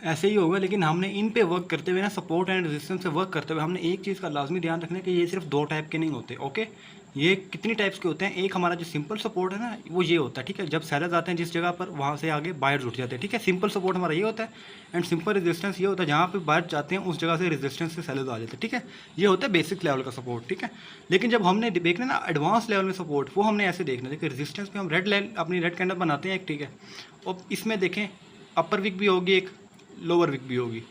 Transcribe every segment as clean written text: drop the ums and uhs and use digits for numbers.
ऐसे ही होगा, लेकिन हमने इन पे वर्क करते हुए ना, सपोर्ट एंड रेजिस्टेंस से वर्क करते हुए हमने एक चीज़ का लाजमी ध्यान रखना है कि ये सिर्फ दो टाइप के नहीं होते। ओके, ये कितनी टाइप्स के होते हैं? एक हमारा जो सिंपल सपोर्ट है ना, वो ये होता है, ठीक है, जब सेलर्स आते हैं जिस जगह पर, वहाँ से आगे बायर्स उठ जाते हैं, ठीक है। सिंपल सपोर्ट हमारा ये होता है, एंड सिंपल रेजिस्टेंस ये होता है जहाँ पे बायर्स जाते हैं उस जगह से रेजिस्टेंस से सेलर्स आ जाते हैं, ठीक है। ये होता है बेसिक लेवल का सपोर्ट, ठीक है। लेकिन जब हमने देखना ना एडवांस लेवल में सपोर्ट, वो हमने ऐसे देखना है। देखिए रेजिस्टेंस पे हम रेड लाइन अपनी रेड कैंडल बनाते हैं एक, ठीक है, और इसमें देखें अपर विक भी होगी एक, लोअर विक भी होगी।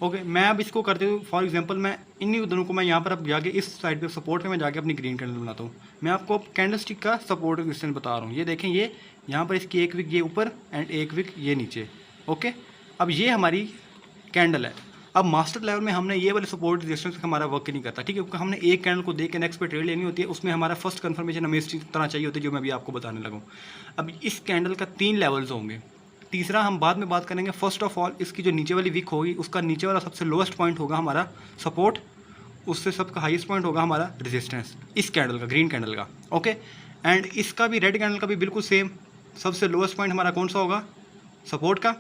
ओके, मैं अब इसको करते हुए फॉर एग्जांपल मैं इन्हीं दोनों को मैं यहाँ पर अब जाके इस साइड पे सपोर्ट पे मैं जाके अपनी ग्रीन कैंडल बनाता हूँ। मैं आपको अब कैंडल स्टिक का सपोर्ट रेजिस्टेंस बता रहा हूँ। ये देखें, ये यहाँ पर इसकी एक विक ये ऊपर एंड एक विक ये नीचे। ओके, अब ये हमारी कैंडल है। अब मास्टर लेवल में हमने ये वाले सपोर्ट रेजिस्टेंस हमारा वर्क नहीं करता, ठीक है, क्योंकि हमने एक कैंडल को देख के नेक्स्ट पे ट्रेड लेनी होती है। उसमें हमारा फर्स्ट कंफर्मेशन हमें इस तरह चाहिए होती है जो मैं अभी आपको बताने लगा हूँ। अब इस कैंडल का 3 लेवल्स होंगे। तीसरा हम बाद में बात करेंगे। फर्स्ट ऑफ ऑल इसकी जो नीचे वाली विक होगी उसका नीचे वाला सबसे लोएस्ट पॉइंट होगा हमारा सपोर्ट, उससे सबका हाईएस्ट पॉइंट होगा हमारा रेजिस्टेंस, इस कैंडल का, ग्रीन कैंडल का। ओके, एंड इसका भी रेड कैंडल का भी बिल्कुल सेम, सबसे लोएस्ट पॉइंट हमारा कौन सा होगा? सपोर्ट का,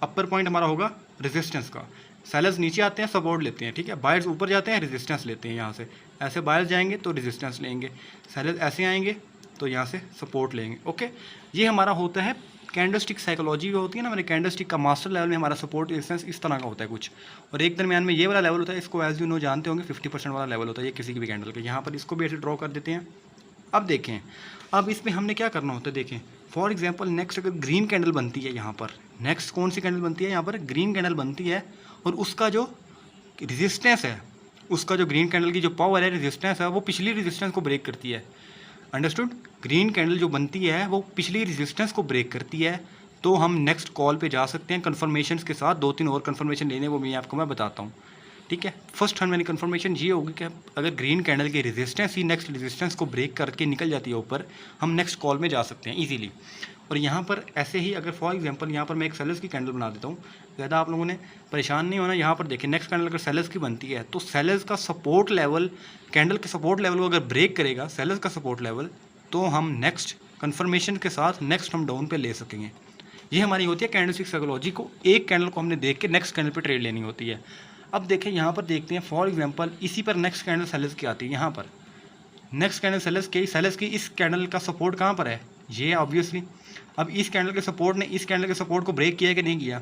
अपर पॉइंट हमारा होगा रेजिस्टेंस का। सेलर्स नीचे आते हैं सपोर्ट लेते हैं, ठीक है, बायर्स ऊपर जाते हैं रेजिस्टेंस लेते हैं। यहाँ से ऐसे बायर्स जाएंगे तो रेजिस्टेंस लेंगे, सेलर्स ऐसे आएंगे तो यहाँ से सपोर्ट लेंगे। ओके, ये हमारा होता है कैंडल स्टिक साइकोलॉजी जो होती है ना, मेरे कैंडल स्टिक का मास्टर लेवल में हमारा सपोर्ट रेजिस्टेंस इस तरह का होता है कुछ, और एक दरमियान में ये वाला लेवल होता है, इसको एज यू नो जानते होंगे 50% वाला लेवल होता है ये किसी की भी कैंडल का। यहाँ पर इसको भी ऐसे ड्रॉ कर देते हैं। अब देखें, अब इसमें हमने क्या करना होता है, देखें फॉर एग्जांपल नेक्स्ट अगर ग्रीन कैंडल बनती है यहाँ पर, नेक्स्ट कौन सी कैंडल बनती है? यहाँ पर ग्रीन कैंडल बनती है, और उसका जो रेजिस्टेंस है, उसका जो ग्रीन कैंडल की जो पावर है, रेजिस्टेंस है, वो पिछली रेजिस्टेंस को ब्रेक करती है। अंडरस्टूड? ग्रीन कैंडल जो बनती है वो पिछली रेजिस्टेंस को ब्रेक करती है, तो हम नेक्स्ट कॉल पे जा सकते हैं कन्फर्मेशन के साथ। 2-3 और कन्फर्मेशन लेने वो मैं बताता हूँ, ठीक है। फर्स्ट हमें कन्फर्मेशन ये होगी कि अगर ग्रीन कैंडल की रेजिस्टेंस ही नेक्स्ट रेजिस्टेंस को ब्रेक करके निकल जाती है ऊपर, हम नेक्स्ट कॉल में जा सकते हैं इजीली। और यहाँ पर ऐसे ही अगर फॉर एग्जांपल यहाँ पर मैं एक सेलर्स की कैंडल बना देता हूँ, ज़्यादा आप लोगों ने परेशान नहीं होना। यहाँ पर देखिए नेक्स्ट कैंडल अगर सेलर्स की बनती है तो सेलर्स का सपोर्ट लेवल, कैंडल के सपोर्ट लेवल को अगर ब्रेक करेगा सेलर्स का सपोर्ट लेवल, तो हम नेक्स्ट कन्फर्मेशन के साथ नेक्स्ट हम डाउन पे ले सकेंगे। ये हमारी होती है कैंडल स्टिक साइकोलॉजी को, एक कैंडल को हमने देख के नेक्स्ट कैंडल पे ट्रेड लेनी होती है। अब देखें यहाँ पर देखते हैं फॉर एग्जांपल इसी पर नेक्स्ट कैंडल सेलर्स की आती है। यहाँ पर नेक्स्ट कैंडल सेलर्स की इस कैंडल का सपोर्ट कहाँ पर है? ये ऑब्वियसली। अब इस कैंडल के सपोर्ट ने इस कैंडल के सपोर्ट को ब्रेक किया कि नहीं किया?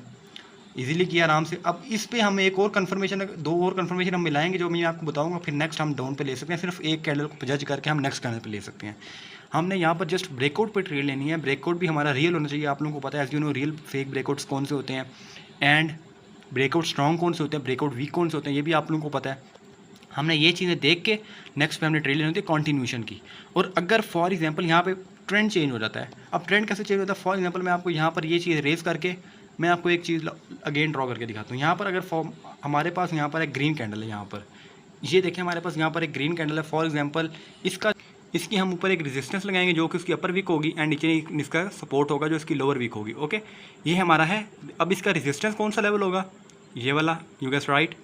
इजीली किया, आराम से। अब इस पे हम एक और कन्फर्मेशन, 2 और कन्फर्मेशन हम मिलाएंगे जो मैं आपको बताऊंगा, फिर नेक्स्ट हम डाउन पे ले सकते हैं। सिर्फ एक कैंडल को जज करके हम नेक्स्ट कैंडल पे ले सकते हैं। हमने यहाँ पर जस्ट ब्रेकआउट पे ट्रेड लेनी है। ब्रेकआउट भी हमारा रियल होना चाहिए। आप लोगों को पता है as you know real fake breakouts कौन से होते हैं, एंड ब्रेकआउट स्ट्रॉन्ग कौन से होते हैं, ब्रेकआउट वीक कौन से होते हैं, ये भी आप लोगों को पता है। हमने ये चीज़ें देख के नेक्स्ट पे हमने ट्रेड लेनी होती है कॉन्टिन्यूशन की। और अगर फॉर एग्जांपल यहाँ पे ट्रेंड चेंज हो जाता है, अब ट्रेंड कैसे चेंज होता है? फॉर एग्जांपल मैं आपको यहाँ पर ये चीज़ रेज करके मैं आपको एक चीज़ अगेन ड्रॉ करके दिखाता हूँ। यहाँ पर अगर हमारे पास यहाँ पर एक ग्रीन कैंडल है, यहाँ पर ये देखें हमारे पास यहाँ पर एक ग्रीन कैंडल है। फॉर एग्जांपल इसकी हम ऊपर एक रेजिस्टेंस लगाएंगे जो कि उसकी अपर वीक होगी, एंड नीचे इसका सपोर्ट होगा जो इसकी लोअर वीक होगी। ओके, ये हमारा है। अब इसका रेजिस्टेंस कौन सा लेवल होगा? ये वाला, यू गेस राइट।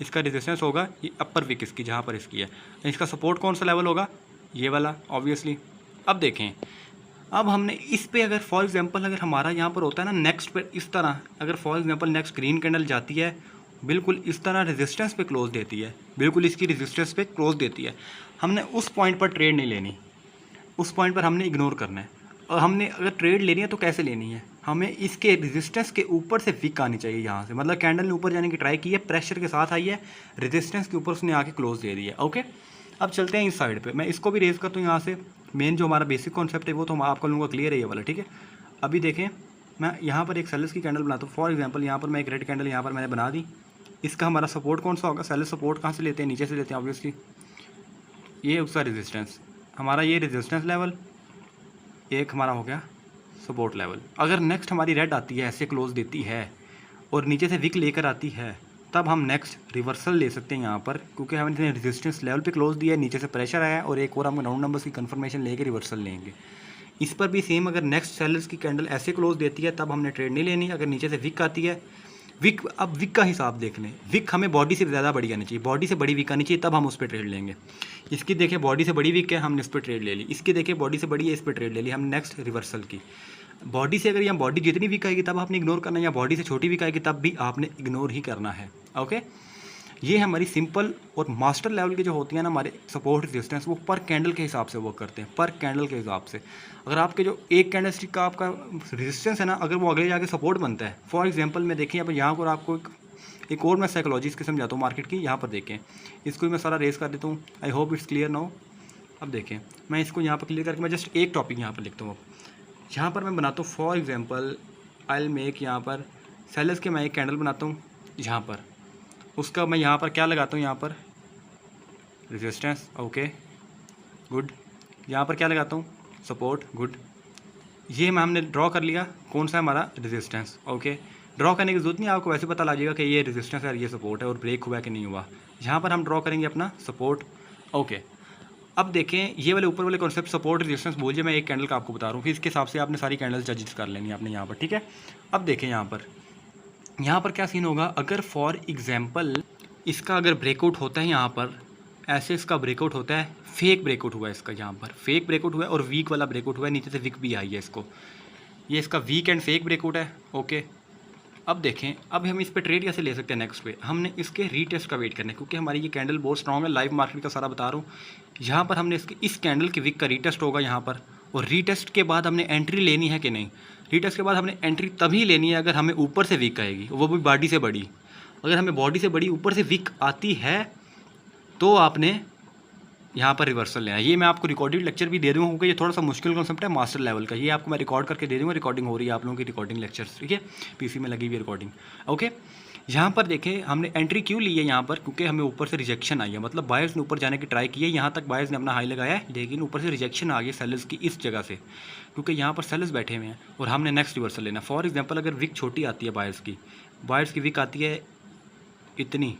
इसका रेजिस्टेंस होगा ये अपर विक इसकी, जहाँ पर इसकी है। इसका सपोर्ट कौन सा लेवल होगा? ये वाला, ऑब्वियसली। अब देखें, अब हमने इस पे अगर फॉर एग्जांपल अगर हमारा यहाँ पर होता है ना नेक्स्ट पे इस तरह, अगर for example next green candle जाती है बिल्कुल इस तरह रेजिस्टेंस पे क्लोज देती है, बिल्कुल इसकी रेजिस्टेंस पे क्लोज देती है, हमने उस पॉइंट पर ट्रेड नहीं लेनी, उस पॉइंट पर हमने इग्नोर करना है। और हमने अगर ट्रेड लेनी है तो कैसे लेनी है? हमें इसके रेजिस्टेंस के ऊपर से विक आनी चाहिए यहाँ से, मतलब कैंडल ने ऊपर जाने की ट्राई की है, प्रेशर के साथ आई है, रेजिस्टेंस के ऊपर उसने आके क्लोज दे दी है। ओके, अब चलते हैं इस साइड पे। मैं इसको भी रेज करता हूँ यहाँ से। मेन जो हमारा बेसिक कॉन्सेप्ट है वो तो हम आपको लोगों को क्लियर है ये वाला, ठीक है। अभी देखें, मैं यहाँ पर एक सेलर्स की कैंडल बनाता हूँ। फॉर एग्जांपल यहाँ पर मैं एक रेड कैंडल यहाँ पर मैंने बना दी। इसका हमारा सपोर्ट कौन सा होगा? सेलर सपोर्ट कहाँ से लेते हैं? नीचे से लेते हैं ऑब्वियसली। ये उसका रेजिस्टेंस, हमारा ये रेजिस्टेंस लेवल एक हमारा हो गया सपोर्ट लेवल। अगर नेक्स्ट हमारी रेड आती है, ऐसे क्लोज देती है और नीचे से विक लेकर आती है, तब हम नेक्स्ट रिवर्सल ले सकते हैं यहाँ पर, क्योंकि हमने रेजिस्टेंस लेवल पे क्लोज दिया है, नीचे से प्रेशर आया है, और एक और हम राउंड नंबर्स की कंफर्मेशन लेके रिवर्सल लेंगे। इस पर भी सेम, अगर नेक्स्ट सेलर्स की कैंडल ऐसे क्लोज देती है तब हमने ट्रेड नहीं लेनी। अगर नीचे से विक आती है, विक, अब विक का हिसाब देख लें। विक हमें बॉडी से ज़्यादा बड़ी आनी चाहिए, बॉडी से बड़ी विक आनी चाहिए, तब हम उस पर ट्रेड लेंगे। इसकी देखिए बॉडी से बड़ी विक है, हमने इस पर ट्रेड ले ली। इसकी देखिए बॉडी से बड़ी है, इस पर ट्रेड ले ली हमने नेक्स्ट रिवर्सल की। बॉडी से अगर यहाँ बॉडी जितनी वीक आएगी तब आपने इग्नोर करना है, या बॉडी से छोटी वीक आएगी तब भी आपने इग्नोर ही करना है। ओके, ये हमारी सिंपल और मास्टर लेवल की जो होती है ना हमारे सपोर्ट रेजिस्टेंस, वो पर कैंडल के हिसाब से वर्क करते हैं, पर कैंडल के हिसाब से। अगर आपके जो एक कैंडल स्टिक का आपका रेजिस्टेंस है ना, अगर वो अगले जाके सपोर्ट बनता है, फॉर एग्जांपल मैं देखिए अब यहाँ पर आपको एक और मैं साइकोलॉजी इसकी समझाता हूँ मार्केट की। यहाँ पर देखें, इसको मैं सारा रेस कर देता हूँ, I hope it's clear now. अब देखें, मैं इसको यहाँ पर क्लियर करके मैं जस्ट एक टॉपिक यहाँ पर लिखता हूँ। अब यहाँ पर मैं बनाता हूँ, for example I will make, यहाँ पर सेलर्स के मैं एक कैंडल बनाता हूँ यहाँ पर, उसका मैं यहाँ पर क्या लगाता हूँ, यहाँ पर रेजिस्टेंस, ओके गुड। यहाँ पर क्या लगाता हूँ, सपोर्ट, गुड। ये हमने ड्रॉ कर लिया, कौन सा है हमारा रेजिस्टेंस। ओके, ड्रॉ करने की जरूरत नहीं, आपको वैसे पता लग जाएगा कि ये रेजिस्टेंस है और ये सपोर्ट है और ब्रेक हुआ है कि नहीं हुआ। यहाँ पर हम ड्रॉ करेंगे अपना सपोर्ट। ओके, अब देखें ये वाले ऊपर वाले कॉन्सेप्ट सपोर्ट रेजिस्टेंस बोलिए, मैं एक कैंडल का आपको बता रहा हूँ, फिर इसके हिसाब से आपने सारी कैंडल्स जज कर लेनी है आपने यहाँ पर, ठीक है। अब देखें यहाँ पर क्या सीन होगा, अगर फॉर एग्जांपल इसका अगर ब्रेकआउट होता है यहाँ पर ऐसे, इसका ब्रेकआउट होता है, फेक ब्रेकआउट हुआ है इसका, यहाँ पर फेक ब्रेकआउट हुआ है और वीक वाला ब्रेकआउट हुआ है, नीचे से वीक भी आई है इसको, ये इसका वीक एंड फेक ब्रेकआउट है। ओके, अब देखें, अब हम इस पे ट्रेड कैसे ले सकते हैं नेक्स्ट पे, हमने इसके रीटेस्ट का वेट करना है, क्योंकि हमारी ये कैंडल बहुत स्ट्रॉन्ग है, लाइव मार्केट का सारा बता रहा हूँ। यहाँ पर हमने इसके इस कैंडल के वीक का रीटेस्ट होगा यहाँ पर, और रीटेस्ट के बाद हमने एंट्री लेनी है कि नहीं, रीटेस्ट के बाद हमने एंट्री तभी लेनी है अगर हमें ऊपर से वीक आएगी, वो भी बॉडी से बड़ी। अगर हमें बॉडी से बड़ी ऊपर से वीक आती है तो आपने यहाँ पर रिवर्सल लेना है। ये मैं आपको रिकॉर्डेड लेक्चर भी दे दूँगा, क्योंकि ये थोड़ा सा मुश्किल कॉन्सेप्ट है मास्टर लेवल का, ये आपको मैं रिकॉर्ड करके दे दूँगा, रिकॉर्डिंग हो रही है आप लोगों की रिकॉर्डिंग लेक्चर्स, ठीक है, पीसी में लगी हुई रिकॉर्डिंग। ओके, यहाँ पर देखें हमने एंट्री क्यों ली है यहाँ पर, क्योंकि हमें ऊपर से रिजेक्शन आई है, मतलब बायर्स ने ऊपर जाने की ट्राई की है, यहाँ तक बायर्स ने अपना हाई लगाया है, लेकिन ऊपर से रिजेक्शन आ गई सेलर्स की इस जगह से, क्योंकि यहाँ पर सेलर्स बैठे हुए हैं और हमने नेक्स्ट रिवर्सल लेना। फॉर एग्जाम्पल अगर विक छोटी आती है बायर्स की विक आती है इतनी,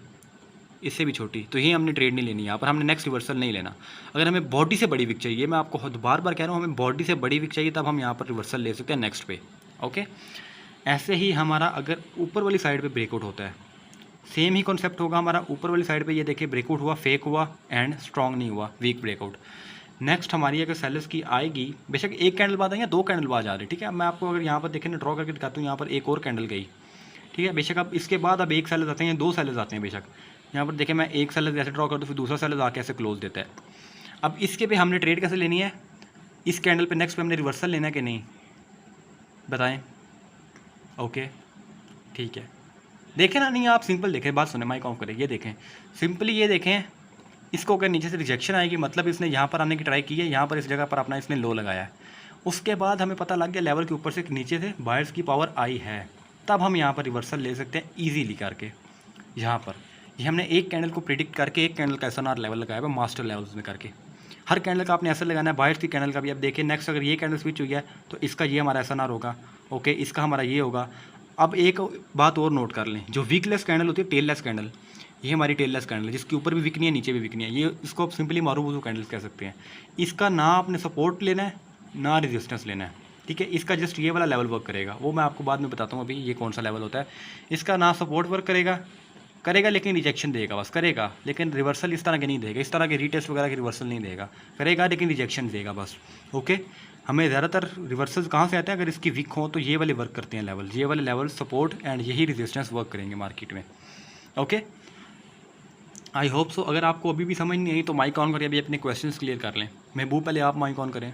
इससे भी छोटी, तो ये हमने ट्रेड नहीं लेनी, यहाँ पर हमने नेक्स्ट रिवर्सल नहीं लेना। अगर हमें बॉडी से बड़ी विक चाहिए, मैं आपको बार बार कह रहा हूँ, हमें बॉडी से बड़ी विक चाहिए, तब हम यहाँ पर रिवर्सल ले सकते हैं नेक्स्ट पे। ओके, ऐसे ही हमारा अगर ऊपर वाली साइड पे ब्रेकआउट होता है, सेम ही कॉन्सेप्ट होगा हमारा। ऊपर वाली साइड पे ये देखिए ब्रेकआउट हुआ, फेक हुआ एंड स्ट्रॉन्ग नहीं हुआ, वीक ब्रेकआउट। नेक्स्ट हमारी अगर सेलर्स की आएगी, बेशक एक कैंडल बाद आई या दो कैंडल बाद आ रही है, ठीक है। मैं आपको अगर यहाँ पर देखें ना, ड्रॉ करके दिखाता हूँ, यहाँ पर एक और कैंडल गई, ठीक है। बेशक अब इसके बाद अब एक सेलर्स आते हैं, दो सेलर्स आते हैं, बेशक यहाँ पर देखें मैं एक सेलर ऐसे ड्रॉ कर दूँ, फिर दूसरा सेलर आके ऐसे क्लोज देता है। अब इसके पे हमने ट्रेड कैसे लेनी है, इस कैंडल पे नेक्स्ट पे हमने रिवर्सल लेना है कि नहीं, बताएं। ओके, ठीक है, देखें ना, नहीं आप सिंपल देखें, बात सुने, माइक ऑफ करें, ये देखें सिंपली, ये देखें इसको अगर नीचे से रिजेक्शन आएगी, मतलब इसने यहाँ पर आने की ट्राई की है, यहाँ पर इस जगह पर अपना इसने लो लगाया है, उसके बाद हमें पता लग गया लेवल के ऊपर से नीचे से बायर्स की पावर आई है, तब हम यहाँ पर रिवर्सल ले सकते हैं ईजीली करके। यहाँ पर ये हमने एक कैंडल को प्रिडिक्ट करके एक कैंडल का SNR लेवल लगाया है मास्टर लेवल्स में करके, हर कैंडल का आपने ऐसा लगाना है, बायर्स की कैंडल का भी। अब देखिए नेक्स्ट अगर ये कैंडल स्विच हुई है तो इसका ये हमारा SNR होगा, ओके, इसका हमारा ये होगा। अब एक बात और नोट कर लें, जो वीकलेस कैंडल होती है, टेललेस कैंडल, ये हमारी टेललेस कैंडल है, जिसके ऊपर भी विक नहीं है नीचे भी विक नहीं है, ये इसको आप सिंपली मारूबूजू कैंडल्स कह सकते हैं। इसका ना आपने सपोर्ट लेना है ना रेजिस्टेंस लेना है, ठीक है। इसका जस्ट ये वाला लेवल वर्क करेगा, वो मैं आपको बाद में बताता हूँ अभी ये कौन सा लेवल होता है। इसका ना सपोर्ट वर्क करेगा लेकिन रिजेक्शन देगा, बस करेगा, लेकिन रिवर्सल इस तरह के नहीं देगा, इस तरह के रीटेस्ट वगैरह के रिवर्सल नहीं देगा, करेगा लेकिन रिजेक्शन देगा बस। ओके, हमें ज़्यादातर रिवर्सल्स कहाँ से आते हैं, अगर इसकी वीक हो तो ये वाले वर्क करते हैं लेवल, ये वाले लेवल सपोर्ट एंड यही रेजिस्टेंस वर्क करेंगे मार्केट में। Okay, I hope so. अगर आपको अभी भी समझ नहीं आई तो माइक ऑन करके अभी अपने क्वेश्चंस क्लियर कर लें। महबूब पहले आप माइक ऑन करें।